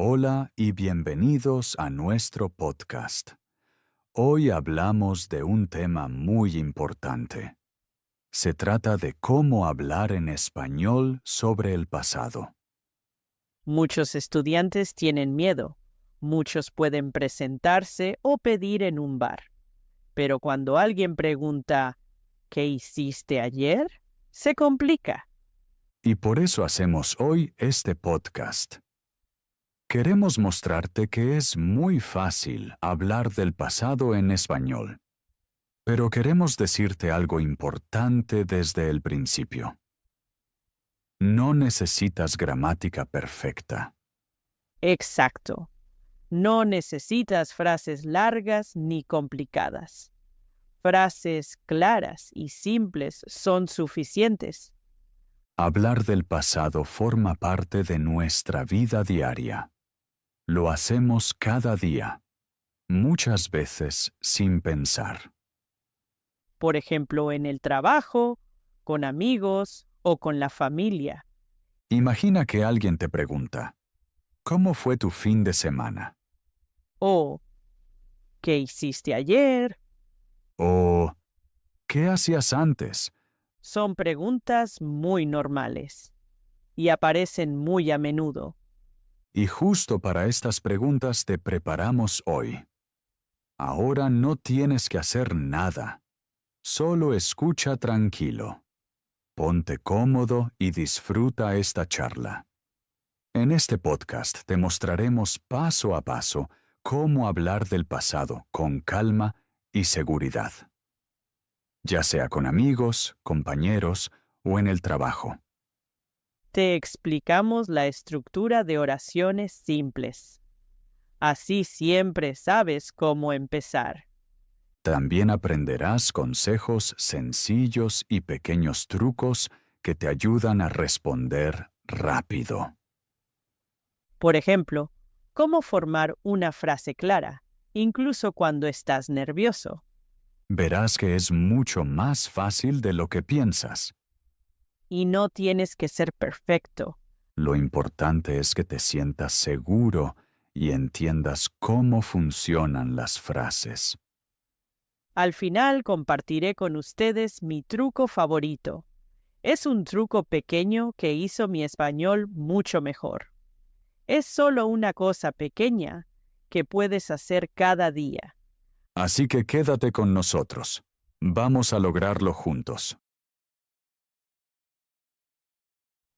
Hola y bienvenidos a nuestro podcast. Hoy hablamos de un tema muy importante. Se trata de cómo hablar en español sobre el pasado. Muchos estudiantes tienen miedo. Muchos pueden presentarse o pedir en un bar. Pero cuando alguien pregunta, ¿qué hiciste ayer?, se complica. Y por eso hacemos hoy este podcast. Queremos mostrarte que es muy fácil hablar del pasado en español. Pero queremos decirte algo importante desde el principio. No necesitas gramática perfecta. Exacto. No necesitas frases largas ni complicadas. Frases claras y simples son suficientes. Hablar del pasado forma parte de nuestra vida diaria. Lo hacemos cada día, muchas veces sin pensar. Por ejemplo, en el trabajo, con amigos o con la familia. Imagina que alguien te pregunta, ¿cómo fue tu fin de semana? O, ¿qué hiciste ayer? O, ¿qué hacías antes? Son preguntas muy normales y aparecen muy a menudo. Y justo para estas preguntas te preparamos hoy. Ahora no tienes que hacer nada. Solo escucha tranquilo. Ponte cómodo y disfruta esta charla. En este podcast te mostraremos paso a paso cómo hablar del pasado con calma y seguridad, ya sea con amigos, compañeros o en el trabajo. Te explicamos la estructura de oraciones simples. Así siempre sabes cómo empezar. También aprenderás consejos sencillos y pequeños trucos que te ayudan a responder rápido. Por ejemplo, cómo formar una frase clara, incluso cuando estás nervioso. Verás que es mucho más fácil de lo que piensas. Y no tienes que ser perfecto. Lo importante es que te sientas seguro y entiendas cómo funcionan las frases. Al final compartiré con ustedes mi truco favorito. Es un truco pequeño que hizo mi español mucho mejor. Es solo una cosa pequeña que puedes hacer cada día. Así que quédate con nosotros. Vamos a lograrlo juntos.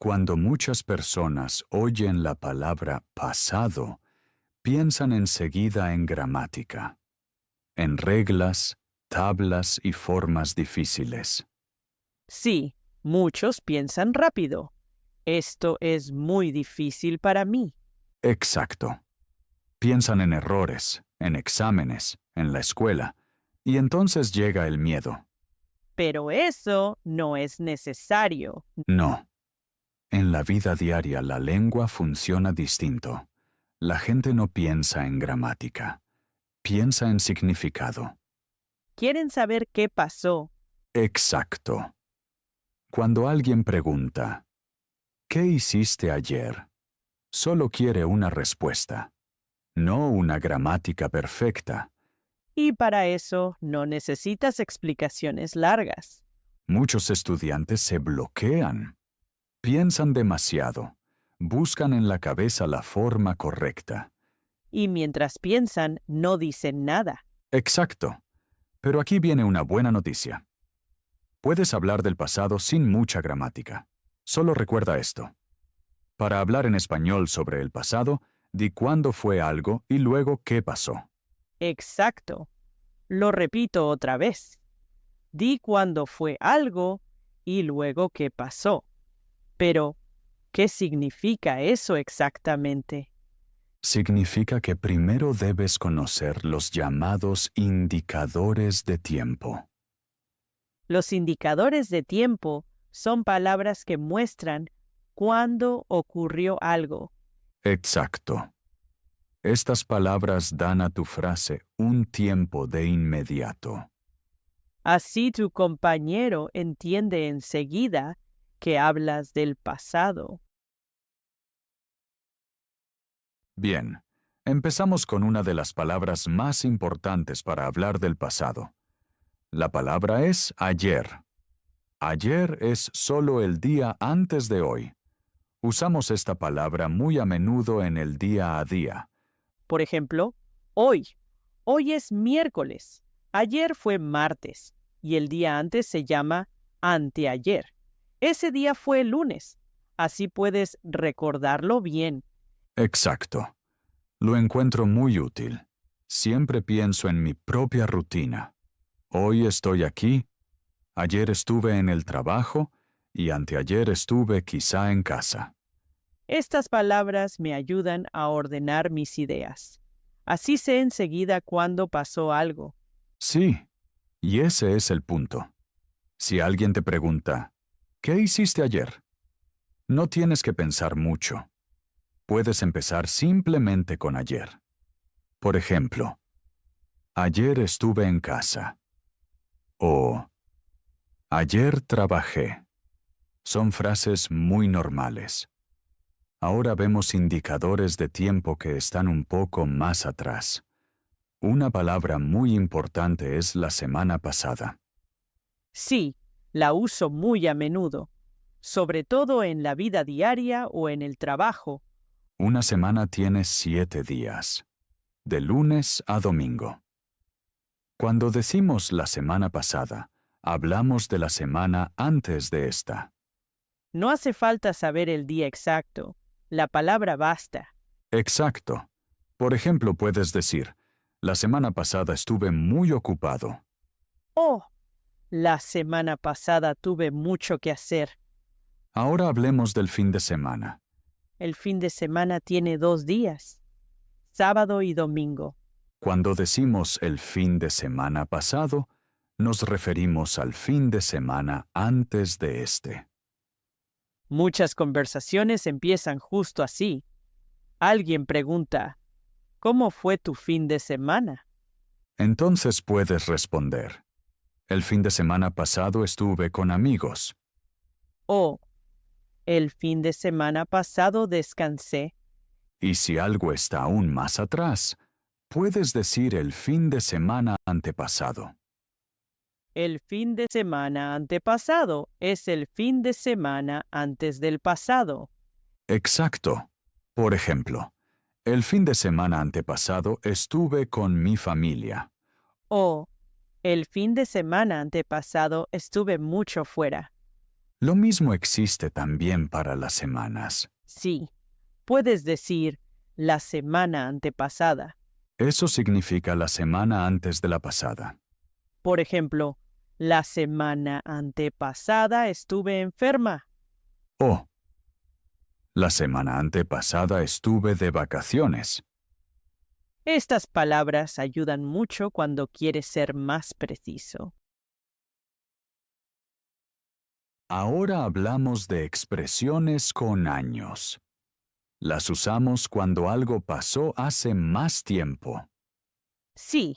Cuando muchas personas oyen la palabra pasado, piensan enseguida en gramática, en reglas, tablas y formas difíciles. Sí, muchos piensan rápido. Esto es muy difícil para mí. Exacto. Piensan en errores, en exámenes, en la escuela, y entonces llega el miedo. Pero eso no es necesario. No. En la vida diaria la lengua funciona distinto. La gente no piensa en gramática, piensa en significado. ¿Quieren saber qué pasó? Exacto. Cuando alguien pregunta, ¿qué hiciste ayer?, solo quiere una respuesta, no una gramática perfecta. Y para eso no necesitas explicaciones largas. Muchos estudiantes se bloquean. Piensan demasiado. Buscan en la cabeza la forma correcta. Y mientras piensan, no dicen nada. Exacto. Pero aquí viene una buena noticia. Puedes hablar del pasado sin mucha gramática. Solo recuerda esto. Para hablar en español sobre el pasado, di cuándo fue algo y luego qué pasó. Exacto. Lo repito otra vez. Di cuándo fue algo y luego qué pasó. Pero, ¿qué significa eso exactamente? Significa que primero debes conocer los llamados indicadores de tiempo. Los indicadores de tiempo son palabras que muestran cuándo ocurrió algo. Exacto. Estas palabras dan a tu frase un tiempo de inmediato. Así tu compañero entiende enseguida que hablas del pasado. Bien, empezamos con una de las palabras más importantes para hablar del pasado. La palabra es ayer. Ayer es solo el día antes de hoy. Usamos esta palabra muy a menudo en el día a día. Por ejemplo, hoy. Hoy es miércoles. Ayer fue martes. Y el día antes se llama anteayer. Ese día fue el lunes. Así puedes recordarlo bien. Exacto. Lo encuentro muy útil. Siempre pienso en mi propia rutina. Hoy estoy aquí, ayer estuve en el trabajo y anteayer estuve quizá en casa. Estas palabras me ayudan a ordenar mis ideas. Así sé enseguida cuándo pasó algo. Sí, y ese es el punto. Si alguien te pregunta, ¿qué hiciste ayer? No tienes que pensar mucho. Puedes empezar simplemente con ayer. Por ejemplo, ayer estuve en casa. O ayer trabajé. Son frases muy normales. Ahora vemos indicadores de tiempo que están un poco más atrás. Una palabra muy importante es la semana pasada. Sí, la uso muy a menudo, sobre todo en la vida diaria o en el trabajo. Una semana tiene 7 días, de lunes a domingo. Cuando decimos la semana pasada, hablamos de la semana antes de esta. No hace falta saber el día exacto. La palabra basta. Exacto. Por ejemplo, puedes decir, la semana pasada estuve muy ocupado. Oh, la semana pasada tuve mucho que hacer. Ahora hablemos del fin de semana. El fin de semana tiene 2 días, sábado y domingo. Cuando decimos el fin de semana pasado, nos referimos al fin de semana antes de este. Muchas conversaciones empiezan justo así. Alguien pregunta, ¿cómo fue tu fin de semana? Entonces puedes responder, el fin de semana pasado estuve con amigos. O, el fin de semana pasado descansé. Y si algo está aún más atrás, puedes decir el fin de semana antepasado. El fin de semana antepasado es el fin de semana antes del pasado. Exacto. Por ejemplo, el fin de semana antepasado estuve con mi familia. O, el fin de semana antepasado estuve mucho fuera. Lo mismo existe también para las semanas. Sí, puedes decir la semana antepasada. Eso significa la semana antes de la pasada. Por ejemplo, la semana antepasada estuve enferma. O, la semana antepasada estuve de vacaciones. Estas palabras ayudan mucho cuando quieres ser más preciso. Ahora hablamos de expresiones con años. Las usamos cuando algo pasó hace más tiempo. Sí,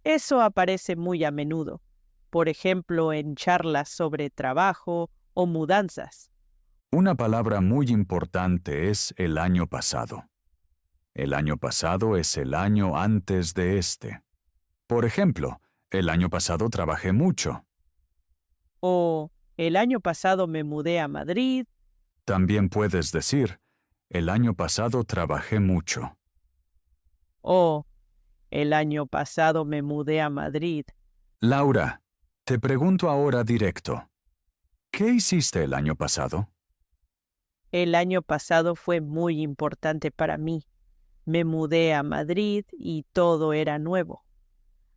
eso aparece muy a menudo. Por ejemplo, en charlas sobre trabajo o mudanzas. Una palabra muy importante es el año pasado. El año pasado es el año antes de este. Por ejemplo, el año pasado trabajé mucho. O el año pasado me mudé a Madrid. También puedes decir, el año pasado trabajé mucho. O el año pasado me mudé a Madrid. Laura, te pregunto ahora directo. ¿Qué hiciste el año pasado? El año pasado fue muy importante para mí. Me mudé a Madrid y todo era nuevo.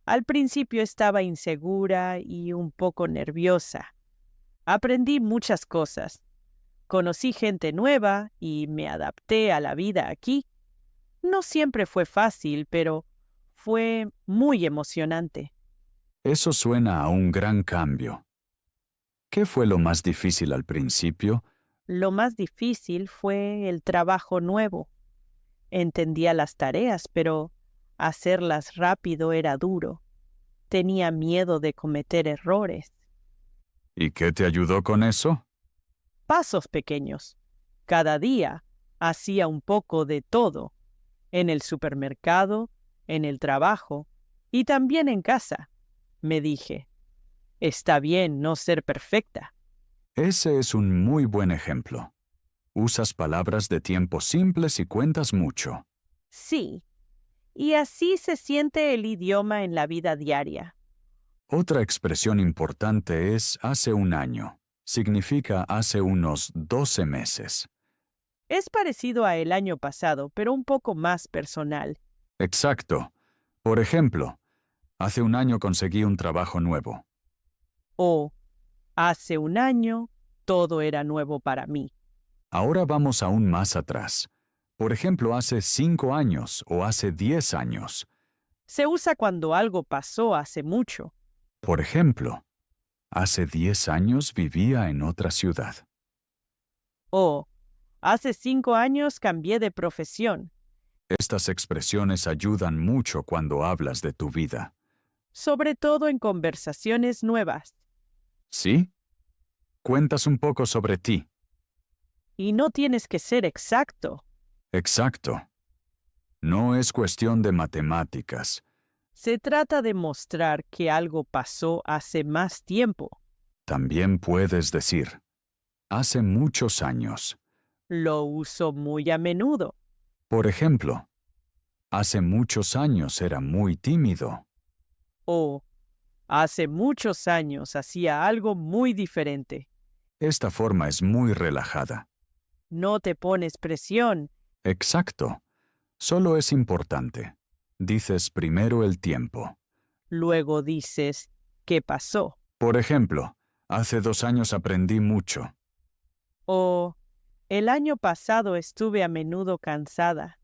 Al principio estaba insegura y un poco nerviosa. Aprendí muchas cosas. Conocí gente nueva y me adapté a la vida aquí. No siempre fue fácil, pero fue muy emocionante. Eso suena a un gran cambio. ¿Qué fue lo más difícil al principio? Lo más difícil fue el trabajo nuevo. Entendía las tareas, pero hacerlas rápido era duro. Tenía miedo de cometer errores. ¿Y qué te ayudó con eso? Pasos pequeños. Cada día hacía un poco de todo. en el supermercado, en el trabajo y también en casa. Me dije, está bien no ser perfecta. Ese es un muy buen ejemplo. Usas palabras de tiempo simples y cuentas mucho. Sí, y así se siente el idioma en la vida diaria. Otra expresión importante es hace un año. Significa hace unos 12 meses. Es parecido a el año pasado, pero un poco más personal. Exacto. Por ejemplo, hace un año conseguí un trabajo nuevo. O, hace un año, todo era nuevo para mí. Ahora vamos aún más atrás. Por ejemplo, hace 5 años o hace 10 años. Se usa cuando algo pasó hace mucho. Por ejemplo, hace 10 años vivía en otra ciudad. O, hace 5 años cambié de profesión. Estas expresiones ayudan mucho cuando hablas de tu vida. Sobre todo en conversaciones nuevas. ¿Sí? Cuentas un poco sobre ti. Y no tienes que ser exacto. Exacto. No es cuestión de matemáticas. Se trata de mostrar que algo pasó hace más tiempo. También puedes decir, hace muchos años. Lo uso muy a menudo. Por ejemplo, hace muchos años era muy tímido. O, hace muchos años hacía algo muy diferente. Esta forma es muy relajada. No te pones presión. Exacto. Solo es importante. Dices primero el tiempo. Luego dices, ¿qué pasó? Por ejemplo, hace 2 años aprendí mucho. O, el año pasado estuve a menudo cansada.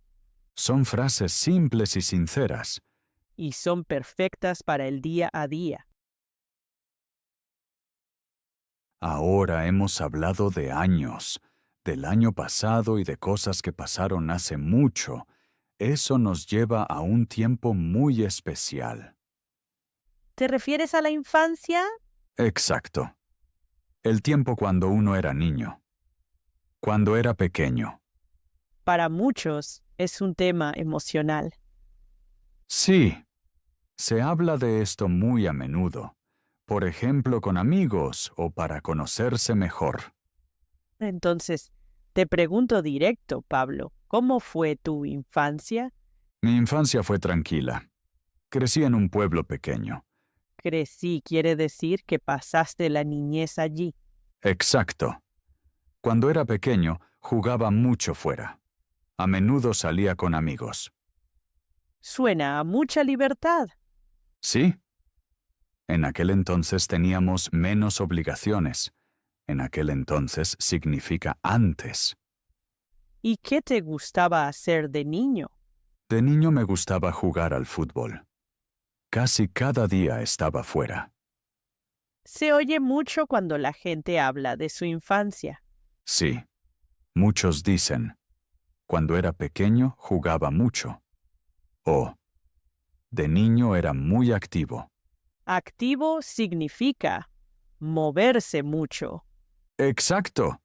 Son frases simples y sinceras. Y son perfectas para el día a día. Ahora hemos hablado de años, del año pasado y de cosas que pasaron hace mucho. Eso nos lleva a un tiempo muy especial. ¿Te refieres a la infancia? Exacto. El tiempo cuando uno era niño. Cuando era pequeño. Para muchos es un tema emocional. Sí, se habla de esto muy a menudo. Por ejemplo, con amigos o para conocerse mejor. Entonces, te pregunto directo, Pablo, ¿cómo fue tu infancia? Mi infancia fue tranquila. Crecí en un pueblo pequeño. Crecí quiere decir que pasaste la niñez allí. Exacto. Cuando era pequeño, jugaba mucho fuera. A menudo salía con amigos. Suena a mucha libertad. ¿Sí? En aquel entonces teníamos menos obligaciones. En aquel entonces significa antes. ¿Y qué te gustaba hacer de niño? De niño me gustaba jugar al fútbol. Casi cada día estaba fuera. Se oye mucho cuando la gente habla de su infancia. Sí, muchos dicen, cuando era pequeño jugaba mucho. O, de niño era muy activo. Activo significa moverse mucho. Exacto.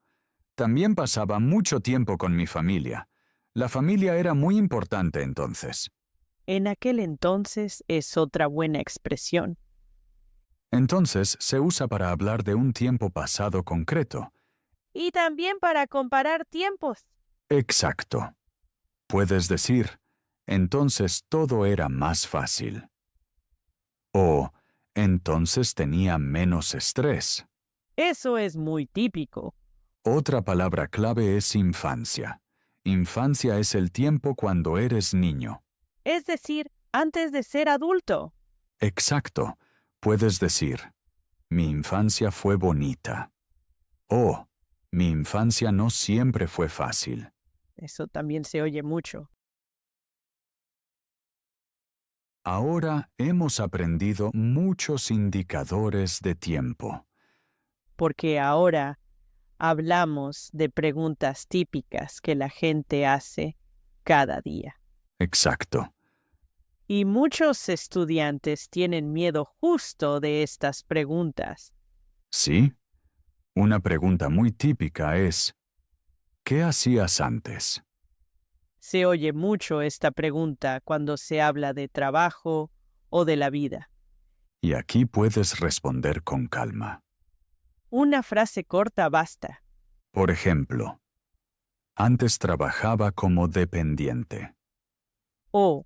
También pasaba mucho tiempo con mi familia. La familia era muy importante entonces. En aquel entonces es otra buena expresión. Entonces se usa para hablar de un tiempo pasado concreto. Y también para comparar tiempos. Exacto. Puedes decir, entonces todo era más fácil. O, entonces tenía menos estrés. Eso es muy típico. Otra palabra clave es infancia. Infancia es el tiempo cuando eres niño. Es decir, antes de ser adulto. Exacto. Puedes decir, mi infancia fue bonita. O, mi infancia no siempre fue fácil. Eso también se oye mucho. Ahora hemos aprendido muchos indicadores de tiempo. Porque ahora hablamos de preguntas típicas que la gente hace cada día. Exacto. Y muchos estudiantes tienen miedo justo de estas preguntas. ¿Sí? Una pregunta muy típica es, ¿qué hacías antes? Se oye mucho esta pregunta cuando se habla de trabajo o de la vida. Y aquí puedes responder con calma. Una frase corta basta. Por ejemplo, antes trabajaba como dependiente. O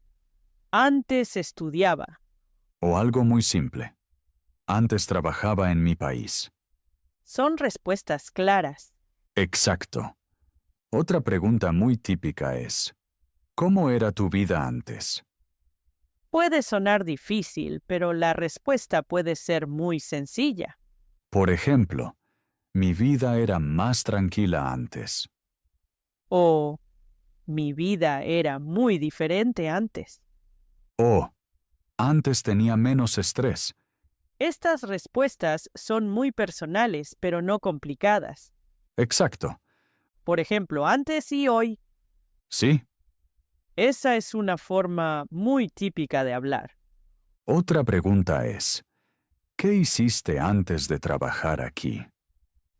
antes estudiaba. O algo muy simple. Antes trabajaba en mi país. Son respuestas claras. Exacto. Otra pregunta muy típica es, ¿cómo era tu vida antes? Puede sonar difícil, pero la respuesta puede ser muy sencilla. Por ejemplo, mi vida era más tranquila antes. O mi vida era muy diferente antes. O antes tenía menos estrés. Estas respuestas son muy personales, pero no complicadas. Exacto. Por ejemplo, antes y hoy. Sí. Esa es una forma muy típica de hablar. Otra pregunta es, ¿qué hiciste antes de trabajar aquí?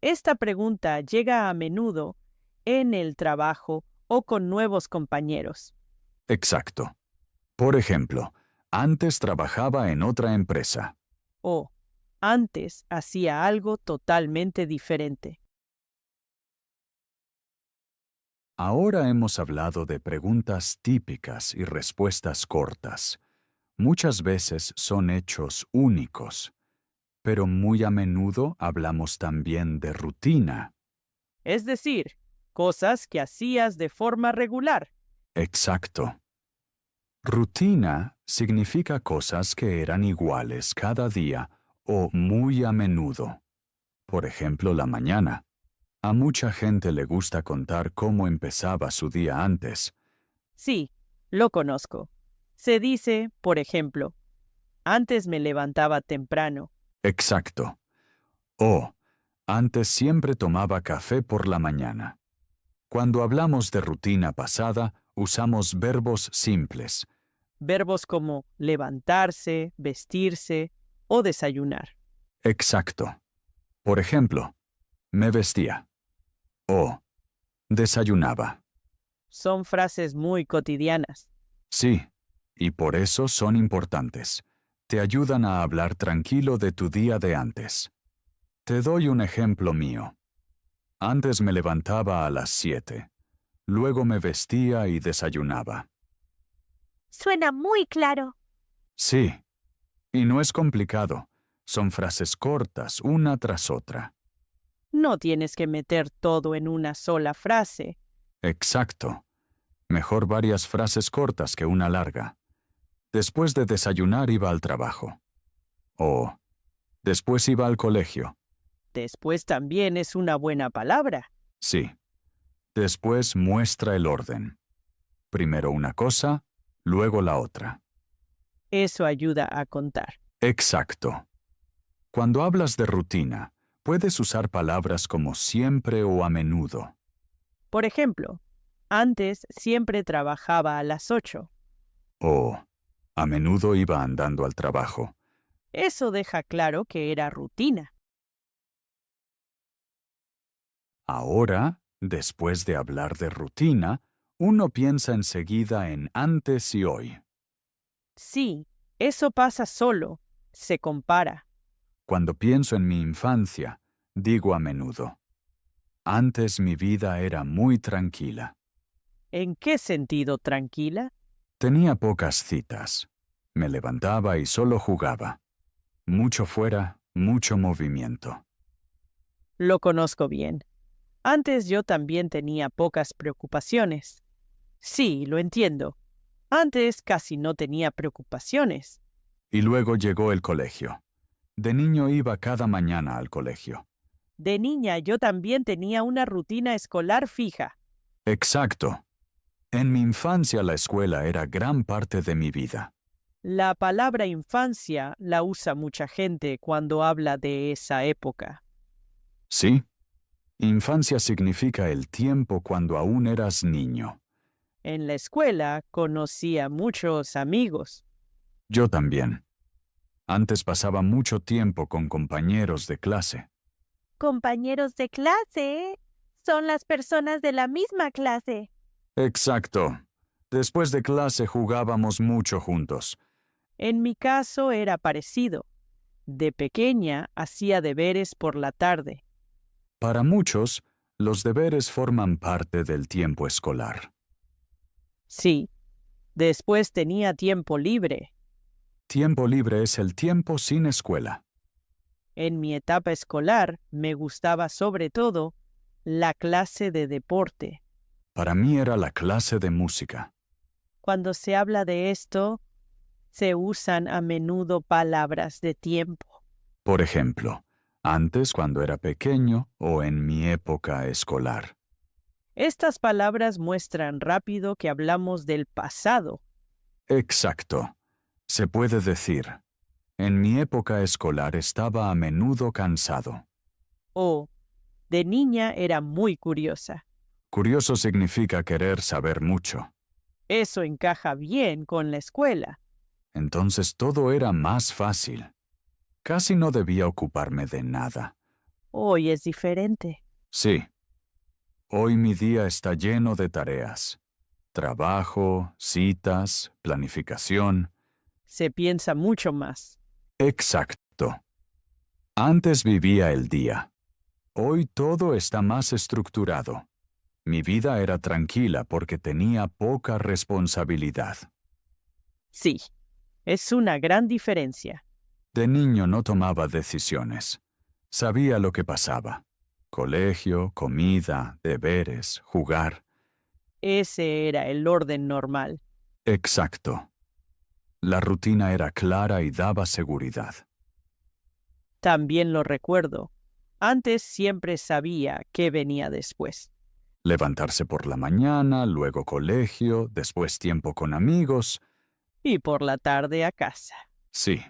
Esta pregunta llega a menudo en el trabajo o con nuevos compañeros. Exacto. Por ejemplo, antes trabajaba en otra empresa. O antes hacía algo totalmente diferente. Ahora hemos hablado de preguntas típicas y respuestas cortas. Muchas veces son hechos únicos, pero muy a menudo hablamos también de rutina. Es decir, cosas que hacías de forma regular. Exacto. Rutina significa cosas que eran iguales cada día o muy a menudo. Por ejemplo, la mañana. A mucha gente le gusta contar cómo empezaba su día antes. Sí, lo conozco. Se dice, por ejemplo, antes me levantaba temprano. Exacto. O, antes siempre tomaba café por la mañana. Cuando hablamos de rutina pasada, usamos verbos simples. Verbos como levantarse, vestirse o desayunar. Exacto. Por ejemplo, me vestía. O, desayunaba. Son frases muy cotidianas. Sí, y por eso son importantes. Te ayudan a hablar tranquilo de tu día de antes. Te doy un ejemplo mío. Antes me levantaba a las 7. Luego me vestía y desayunaba. Suena muy claro. Sí, y no es complicado. Son frases cortas, una tras otra. No tienes que meter todo en una sola frase. Exacto. Mejor varias frases cortas que una larga. Después de desayunar iba al trabajo. O después iba al colegio. Después también es una buena palabra. Sí. Después muestra el orden. Primero una cosa, luego la otra. Eso ayuda a contar. Exacto. Cuando hablas de rutina, puedes usar palabras como siempre o a menudo. Por ejemplo, antes siempre trabajaba a las 8. O a menudo iba andando al trabajo. Eso deja claro que era rutina. Ahora, después de hablar de rutina, uno piensa enseguida en antes y hoy. Sí, eso pasa solo. Se compara. Cuando pienso en mi infancia, digo a menudo, antes mi vida era muy tranquila. ¿En qué sentido tranquila? Tenía pocas citas. Me levantaba y solo jugaba. Mucho fuera, mucho movimiento. Lo conozco bien. Antes yo también tenía pocas preocupaciones. Sí, lo entiendo. Antes casi no tenía preocupaciones. Y luego llegó el colegio. De niño iba cada mañana al colegio. De niña yo también tenía una rutina escolar fija. Exacto. En mi infancia la escuela era gran parte de mi vida. La palabra infancia la usa mucha gente cuando habla de esa época. ¿Sí? Infancia significa el tiempo cuando aún eras niño. En la escuela conocí a muchos amigos. Yo también. Antes pasaba mucho tiempo con compañeros de clase. Compañeros de clase. Son las personas de la misma clase. Exacto. Después de clase jugábamos mucho juntos. En mi caso era parecido. De pequeña hacía deberes por la tarde. Para muchos, los deberes forman parte del tiempo escolar. Sí, después tenía tiempo libre. Tiempo libre es el tiempo sin escuela. En mi etapa escolar me gustaba sobre todo la clase de deporte. Para mí era la clase de música. Cuando se habla de esto, se usan a menudo palabras de tiempo. Por ejemplo, antes cuando era pequeño o en mi época escolar. Estas palabras muestran rápido que hablamos del pasado. Exacto. Se puede decir, en mi época escolar estaba a menudo cansado. O, de niña era muy curiosa. Curioso significa querer saber mucho. Eso encaja bien con la escuela. Entonces todo era más fácil. Casi no debía ocuparme de nada. Hoy es diferente. Sí. Hoy mi día está lleno de tareas. Trabajo, citas, planificación. Se piensa mucho más. Exacto. Antes vivía el día. Hoy todo está más estructurado. Mi vida era tranquila porque tenía poca responsabilidad. Sí, es una gran diferencia. De niño no tomaba decisiones. Sabía lo que pasaba. Colegio, comida, deberes, jugar. Ese era el orden normal. Exacto. La rutina era clara y daba seguridad. También lo recuerdo. Antes siempre sabía qué venía después. Levantarse por la mañana, luego colegio, después tiempo con amigos. Y por la tarde a casa. Sí,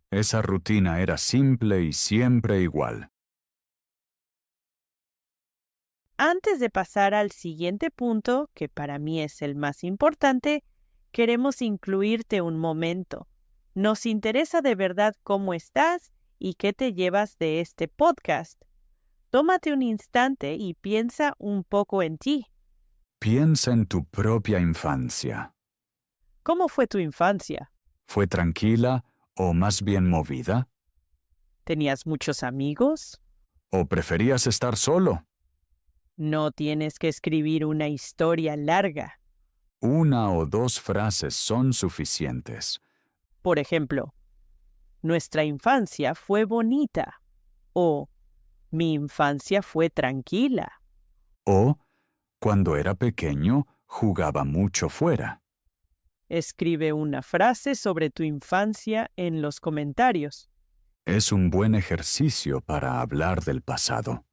esa rutina era simple y siempre igual. Antes de pasar al siguiente punto, que para mí es el más importante, queremos incluirte un momento. Nos interesa de verdad cómo estás y qué te llevas de este podcast. Tómate un instante y piensa un poco en ti. Piensa en tu propia infancia. ¿Cómo fue tu infancia? ¿Fue tranquila o más bien movida? ¿Tenías muchos amigos? ¿O preferías estar solo? No tienes que escribir una historia larga. Una o dos frases son suficientes. Por ejemplo, nuestra infancia fue bonita o mi infancia fue tranquila. O, cuando era pequeño, jugaba mucho fuera. Escribe una frase sobre tu infancia en los comentarios. Es un buen ejercicio para hablar del pasado.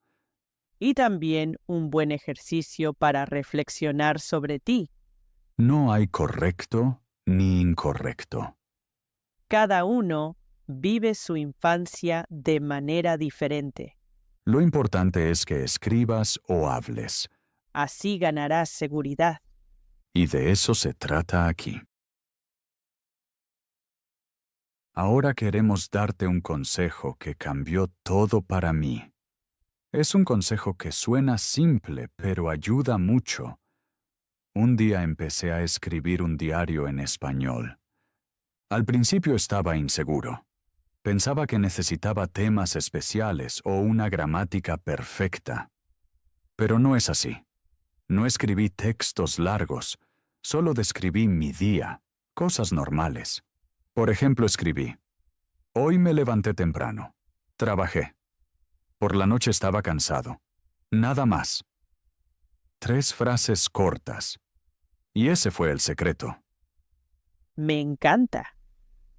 Y también un buen ejercicio para reflexionar sobre ti. No hay correcto ni incorrecto. Cada uno vive su infancia de manera diferente. Lo importante es que escribas o hables. Así ganarás seguridad. Y de eso se trata aquí. Ahora queremos darte un consejo que cambió todo para mí. Es un consejo que suena simple, pero ayuda mucho. Un día empecé a escribir un diario en español. Al principio estaba inseguro. Pensaba que necesitaba temas especiales o una gramática perfecta. Pero no es así. No escribí textos largos, solo describí mi día, cosas normales. Por ejemplo, escribí: hoy me levanté temprano. Trabajé. Por la noche estaba cansado. Nada más. 3 frases cortas. Y ese fue el secreto. Me encanta.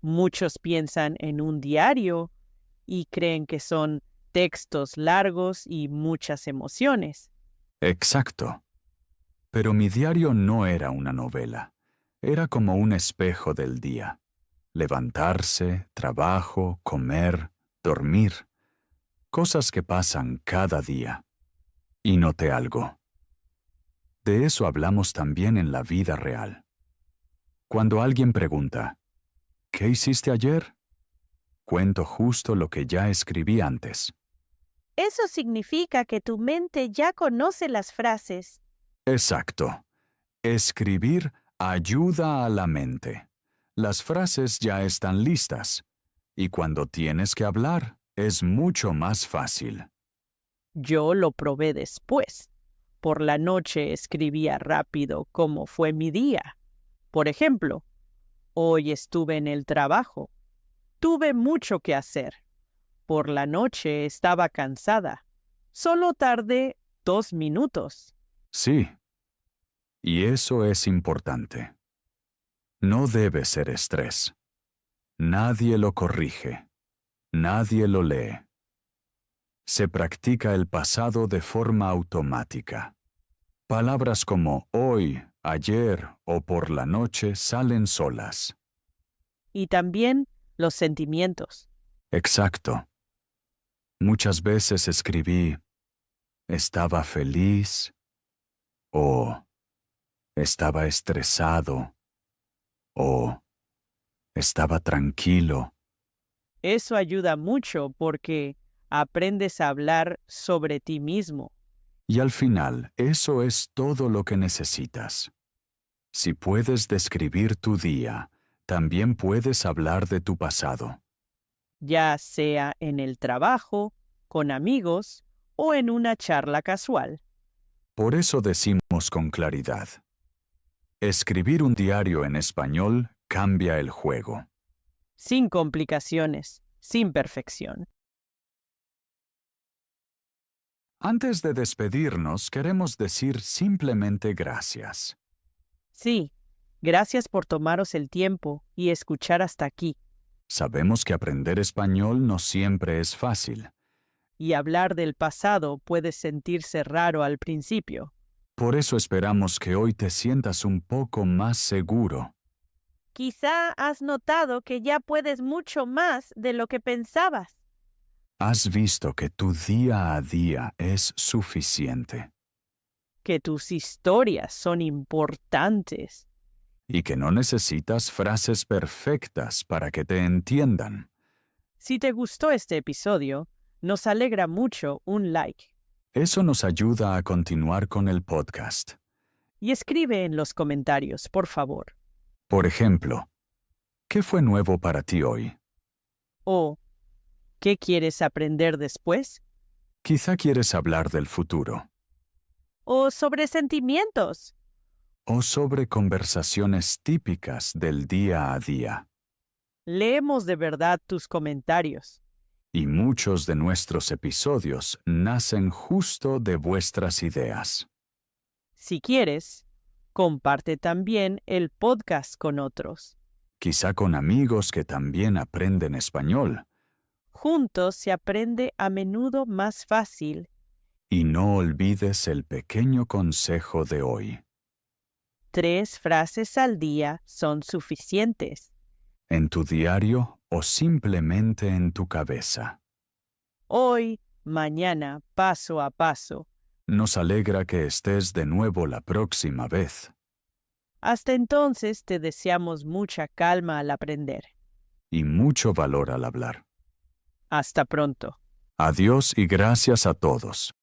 Muchos piensan en un diario y creen que son textos largos y muchas emociones. Exacto. Pero mi diario no era una novela. Era como un espejo del día. Levantarse, trabajo, comer, dormir. Cosas que pasan cada día. Y noté algo. De eso hablamos también en la vida real. Cuando alguien pregunta, ¿qué hiciste ayer? Cuento justo lo que ya escribí antes. Eso significa que tu mente ya conoce las frases. Exacto. Escribir ayuda a la mente. Las frases ya están listas. Y cuando tienes que hablar, es mucho más fácil. Yo lo probé después. Por la noche escribía rápido cómo fue mi día. Por ejemplo, hoy estuve en el trabajo. Tuve mucho que hacer. Por la noche estaba cansada. Solo tardé 2 minutos. Sí. Y eso es importante. No debe ser estrés. Nadie lo corrige. Nadie lo lee. Se practica el pasado de forma automática. Palabras como hoy, ayer o por la noche salen solas. Y también los sentimientos. Exacto. Muchas veces escribí, estaba feliz o estaba estresado o estaba tranquilo. Eso ayuda mucho porque aprendes a hablar sobre ti mismo. Y al final, eso es todo lo que necesitas. Si puedes describir tu día, también puedes hablar de tu pasado. Ya sea en el trabajo, con amigos o en una charla casual. Por eso decimos con claridad. Escribir un diario en español cambia el juego. Sin complicaciones, sin perfección. Antes de despedirnos, queremos decir simplemente gracias. Sí, gracias por tomaros el tiempo y escuchar hasta aquí. Sabemos que aprender español no siempre es fácil. Y hablar del pasado puede sentirse raro al principio. Por eso esperamos que hoy te sientas un poco más seguro. Quizá has notado que ya puedes mucho más de lo que pensabas. Has visto que tu día a día es suficiente Que tus historias son importantes. y que no necesitas frases perfectas para que te entiendan. Si te gustó este episodio, nos alegra mucho un like. Eso nos ayuda a continuar con el podcast. Y escribe en los comentarios, por favor. Por ejemplo, ¿qué fue nuevo para ti hoy? O, ¿qué quieres aprender después? Quizá quieres hablar del futuro O sobre sentimientos. o sobre conversaciones típicas del día a día. Leemos de verdad tus comentarios. Y muchos de nuestros episodios nacen justo de vuestras ideas. Si quieres, comparte también el podcast con otros. Quizá con amigos que también aprenden español. Juntos se aprende a menudo más fácil. Y no olvides el pequeño consejo de hoy. 3 frases al día son suficientes. En tu diario o simplemente en tu cabeza. Hoy, mañana, paso a paso. Nos alegra que estés de nuevo la próxima vez. Hasta entonces te deseamos mucha calma al aprender. Y mucho valor al hablar. Hasta pronto. Adiós y gracias a todos.